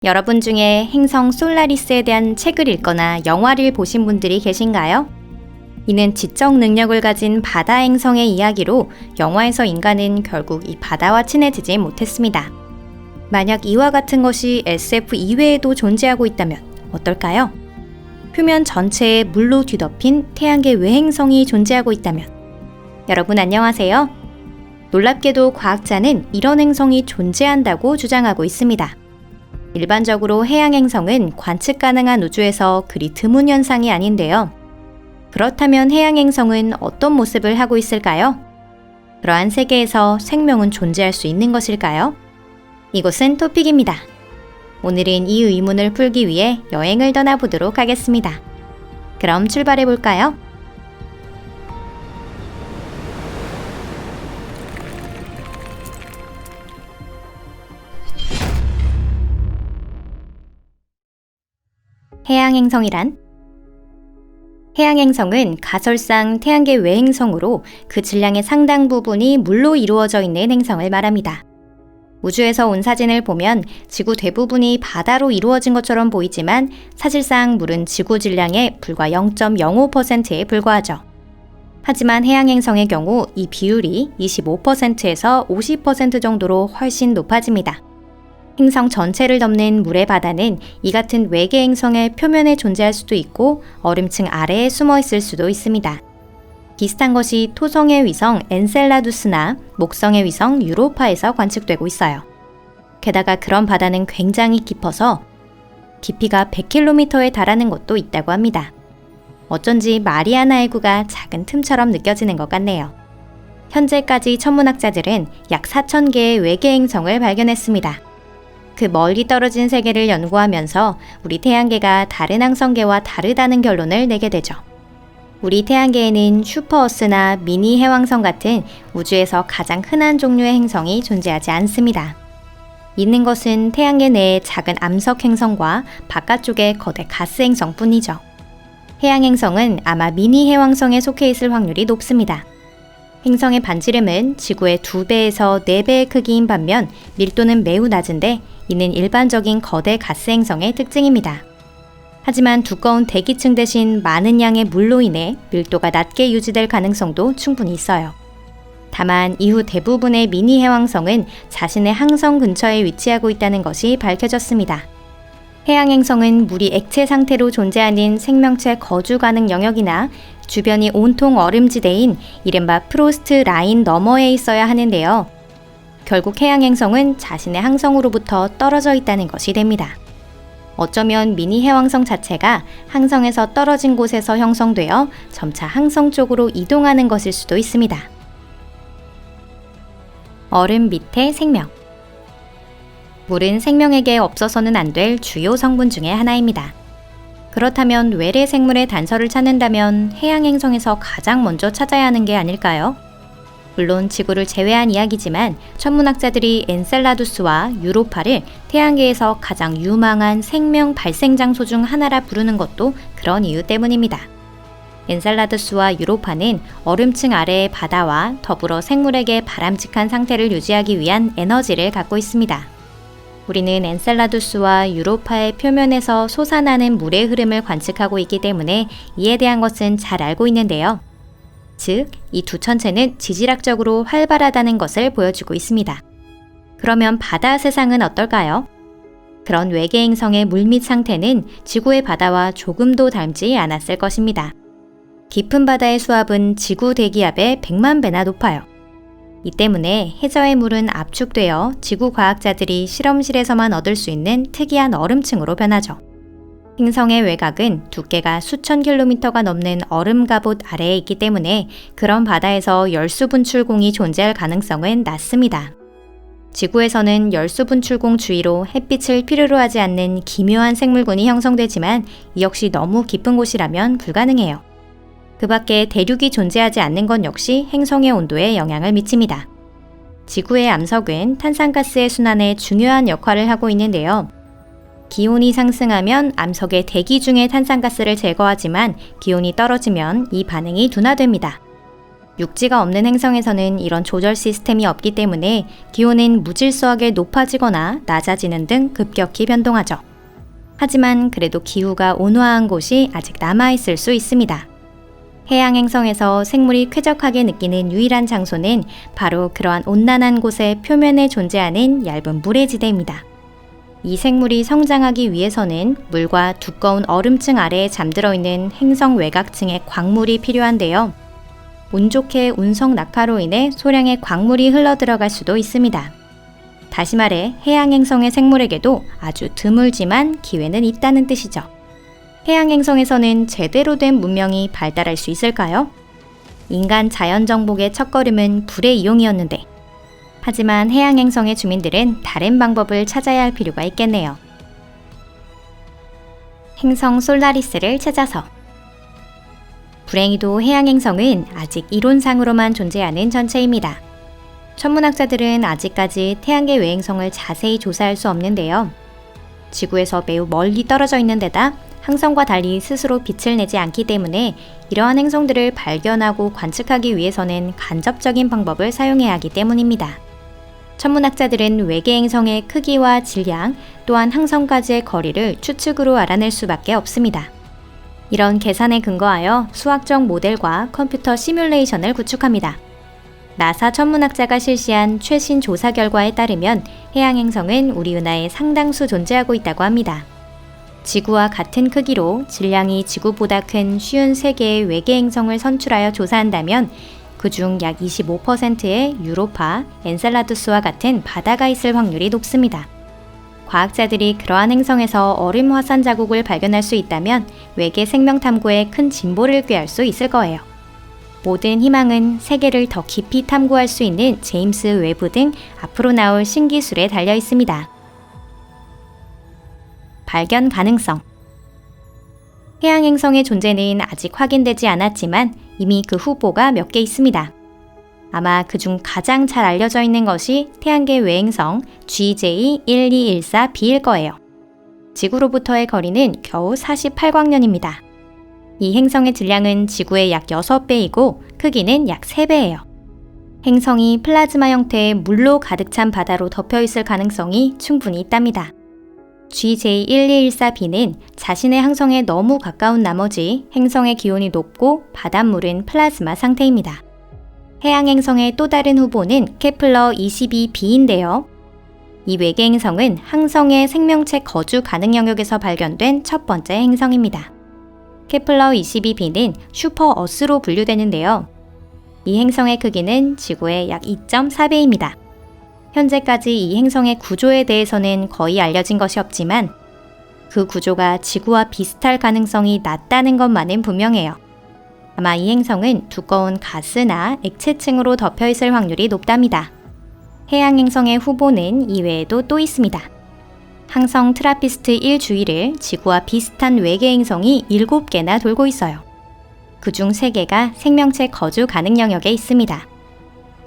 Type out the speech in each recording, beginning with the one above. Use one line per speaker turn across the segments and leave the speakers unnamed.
여러분 중에 행성 솔라리스에 대한 책을 읽거나 영화를 보신 분들이 계신가요? 이는 지적 능력을 가진 바다 행성의 이야기로 영화에서 인간은 결국 이 바다와 친해지지 못했습니다. 만약 이와 같은 것이 SF 이외에도 존재하고 있다면 어떨까요? 표면 전체에 물로 뒤덮인 태양계 외행성이 존재하고 있다면 여러분 안녕하세요. 놀랍게도 과학자는 이런 행성이 존재한다고 주장하고 있습니다. 일반적으로 해양 행성은 관측 가능한 우주에서 그리 드문 현상이 아닌데요. 그렇다면 해양 행성은 어떤 모습을 하고 있을까요? 그러한 세계에서 생명은 존재할 수 있는 것일까요? 이곳은 토픽입니다. 오늘은 이 의문을 풀기 위해 여행을 떠나보도록 하겠습니다. 그럼 출발해 볼까요? 해양 행성이란? 해양 행성은 가설상 태양계 외행성으로 그 질량의 상당 부분이 물로 이루어져 있는 행성을 말합니다. 우주에서 온 사진을 보면 지구 대부분이 바다로 이루어진 것처럼 보이지만 사실상 물은 지구 질량의 불과 0.05%에 불과하죠. 하지만 해양 행성의 경우 이 비율이 25%에서 50% 정도로 훨씬 높아집니다. 행성 전체를 덮는 물의 바다는 이 같은 외계 행성의 표면에 존재할 수도 있고 얼음층 아래에 숨어 있을 수도 있습니다. 비슷한 것이 토성의 위성 엔셀라두스나 목성의 위성 유로파에서 관측되고 있어요. 게다가 그런 바다는 굉장히 깊어서 깊이가 100km에 달하는 곳도 있다고 합니다. 어쩐지 마리아나 해구가 작은 틈처럼 느껴지는 것 같네요. 현재까지 천문학자들은 약 4,000개의 외계 행성을 발견했습니다. 그 멀리 떨어진 세계를 연구하면서 우리 태양계가 다른 항성계와 다르다는 결론을 내게 되죠. 우리 태양계에는 슈퍼어스나 미니 해왕성 같은 우주에서 가장 흔한 종류의 행성이 존재하지 않습니다. 있는 것은 태양계 내의 작은 암석 행성과 바깥쪽의 거대 가스 행성뿐이죠. 해양 행성은 아마 미니 해왕성에 속해 있을 확률이 높습니다. 행성의 반지름은 지구의 2배에서 4배의 크기인 반면 밀도는 매우 낮은데 이는 일반적인 거대 가스 행성의 특징입니다. 하지만 두꺼운 대기층 대신 많은 양의 물로 인해 밀도가 낮게 유지될 가능성도 충분히 있어요. 다만 이후 대부분의 미니 해왕성은 자신의 항성 근처에 위치하고 있다는 것이 밝혀졌습니다. 해양 행성은 물이 액체 상태로 존재하는 생명체 거주 가능 영역이나 주변이 온통 얼음지대인 이른바 프로스트 라인 너머에 있어야 하는데요. 결국 해양 행성은 자신의 항성으로부터 떨어져 있다는 것이 됩니다. 어쩌면 미니 해왕성 자체가 항성에서 떨어진 곳에서 형성되어 점차 항성 쪽으로 이동하는 것일 수도 있습니다. 얼음 밑의 생명. 물은 생명에게 없어서는 안 될 주요 성분 중의 하나입니다. 그렇다면 외래 생물의 단서를 찾는다면 해양 행성에서 가장 먼저 찾아야 하는 게 아닐까요? 물론 지구를 제외한 이야기지만 천문학자들이 엔셀라두스와 유로파를 태양계에서 가장 유망한 생명 발생 장소 중 하나라 부르는 것도 그런 이유 때문입니다. 엔셀라두스와 유로파는 얼음층 아래의 바다와 더불어 생물에게 바람직한 상태를 유지하기 위한 에너지를 갖고 있습니다. 우리는 엔셀라두스와 유로파의 표면에서 솟아나는 물의 흐름을 관측하고 있기 때문에 이에 대한 것은 잘 알고 있는데요. 즉, 이 두 천체는 지질학적으로 활발하다는 것을 보여주고 있습니다. 그러면 바다 세상은 어떨까요? 그런 외계 행성의 물밑 상태는 지구의 바다와 조금도 닮지 않았을 것입니다. 깊은 바다의 수압은 지구 대기압의 100만 배나 높아요. 이 때문에 해저의 물은 압축되어 지구 과학자들이 실험실에서만 얻을 수 있는 특이한 얼음층으로 변하죠. 행성의 외곽은 두께가 수천 킬로미터가 넘는 얼음 갑옷 아래에 있기 때문에 그런 바다에서 열수 분출공이 존재할 가능성은 낮습니다. 지구에서는 열수 분출공 주위로 햇빛을 필요로 하지 않는 기묘한 생물군이 형성되지만 이 역시 너무 깊은 곳이라면 불가능해요. 그 밖에 대륙이 존재하지 않는 것 역시 행성의 온도에 영향을 미칩니다. 지구의 암석은 탄산가스의 순환에 중요한 역할을 하고 있는데요. 기온이 상승하면 암석의 대기 중의 탄산가스를 제거하지만 기온이 떨어지면 이 반응이 둔화됩니다. 육지가 없는 행성에서는 이런 조절 시스템이 없기 때문에 기온은 무질서하게 높아지거나 낮아지는 등 급격히 변동하죠. 하지만 그래도 기후가 온화한 곳이 아직 남아있을 수 있습니다. 해양 행성에서 생물이 쾌적하게 느끼는 유일한 장소는 바로 그러한 온난한 곳의 표면에 존재하는 얇은 모래지대입니다. 이 생물이 성장하기 위해서는 물과 두꺼운 얼음층 아래에 잠들어 있는 행성 외곽층의 광물이 필요한데요. 운 좋게 운석 낙하로 인해 소량의 광물이 흘러들어갈 수도 있습니다. 다시 말해 해양 행성의 생물에게도 아주 드물지만 기회는 있다는 뜻이죠. 해양 행성에서는 제대로 된 문명이 발달할 수 있을까요? 인간 자연 정복의 첫걸음은 불의 이용이었는데, 하지만 해양 행성의 주민들은 다른 방법을 찾아야 할 필요가 있겠네요. 행성 솔라리스를 찾아서. 불행히도 해양 행성은 아직 이론상으로만 존재하는 전체입니다. 천문학자들은 아직까지 태양계 외행성을 자세히 조사할 수 없는데요. 지구에서 매우 멀리 떨어져 있는 데다 항성과 달리 스스로 빛을 내지 않기 때문에 이러한 행성들을 발견하고 관측하기 위해서는 간접적인 방법을 사용해야 하기 때문입니다. 천문학자들은 외계 행성의 크기와 질량, 또한 항성까지의 거리를 추측으로 알아낼 수밖에 없습니다. 이런 계산에 근거하여 수학적 모델과 컴퓨터 시뮬레이션을 구축합니다. 나사 천문학자가 실시한 최신 조사 결과에 따르면 해양 행성은 우리 은하에 상당수 존재하고 있다고 합니다. 지구와 같은 크기로 질량이 지구보다 큰 53개의 외계 행성을 선출하여 조사한다면 그중 약 25%의 유로파, 엔셀라두스와 같은 바다가 있을 확률이 높습니다. 과학자들이 그러한 행성에서 얼음 화산 자국을 발견할 수 있다면 외계 생명 탐구에 큰 진보를 꾀할 수 있을 거예요. 모든 희망은 세계를 더 깊이 탐구할 수 있는 제임스 웨브 등 앞으로 나올 신기술에 달려 있습니다. 발견 가능성. 해양 행성의 존재는 아직 확인되지 않았지만 이미 그 후보가 몇 개 있습니다. 아마 그중 가장 잘 알려져 있는 것이 태양계 외행성 GJ1214b일 거예요. 지구로부터의 거리는 겨우 48광년입니다. 이 행성의 질량은 지구의 약 6배이고 크기는 약 3배예요. 행성이 플라즈마 형태의 물로 가득 찬 바다로 덮여 있을 가능성이 충분히 있답니다. GJ1214b는 자신의 항성에 너무 가까운 나머지 행성의 기온이 높고 바닷물은 플라즈마 상태입니다. 해양 행성의 또 다른 후보는 케플러 22b인데요. 이 외계 행성은 항성의 생명체 거주 가능 영역에서 발견된 첫 번째 행성입니다. 케플러 22b는 슈퍼어스로 분류되는데요. 이 행성의 크기는 지구의 약 2.4배입니다. 현재까지 이 행성의 구조에 대해서는 거의 알려진 것이 없지만 그 구조가 지구와 비슷할 가능성이 낮다는 것만은 분명해요. 아마 이 행성은 두꺼운 가스나 액체층으로 덮여 있을 확률이 높답니다. 해양 행성의 후보는 이외에도 또 있습니다. 항성 트라피스트 1 주위를 지구와 비슷한 외계 행성이 7개나 돌고 있어요. 그중 3개가 생명체 거주 가능 영역에 있습니다.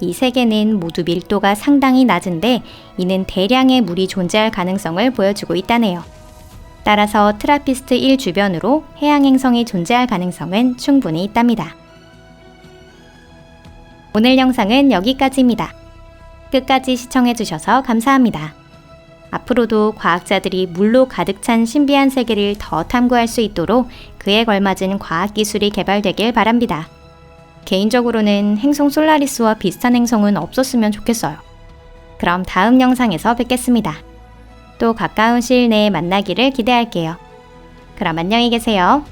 이 3개는 모두 밀도가 상당히 낮은데 이는 대량의 물이 존재할 가능성을 보여주고 있다네요. 따라서 트라피스트 1 주변으로 해양 행성이 존재할 가능성은 충분히 있답니다. 오늘 영상은 여기까지입니다. 끝까지 시청해주셔서 감사합니다. 앞으로도 과학자들이 물로 가득 찬 신비한 세계를 더 탐구할 수 있도록 그에 걸맞은 과학기술이 개발되길 바랍니다. 개인적으로는 행성 솔라리스와 비슷한 행성은 없었으면 좋겠어요. 그럼 다음 영상에서 뵙겠습니다. 또 가까운 시일 내에 만나기를 기대할게요. 그럼 안녕히 계세요.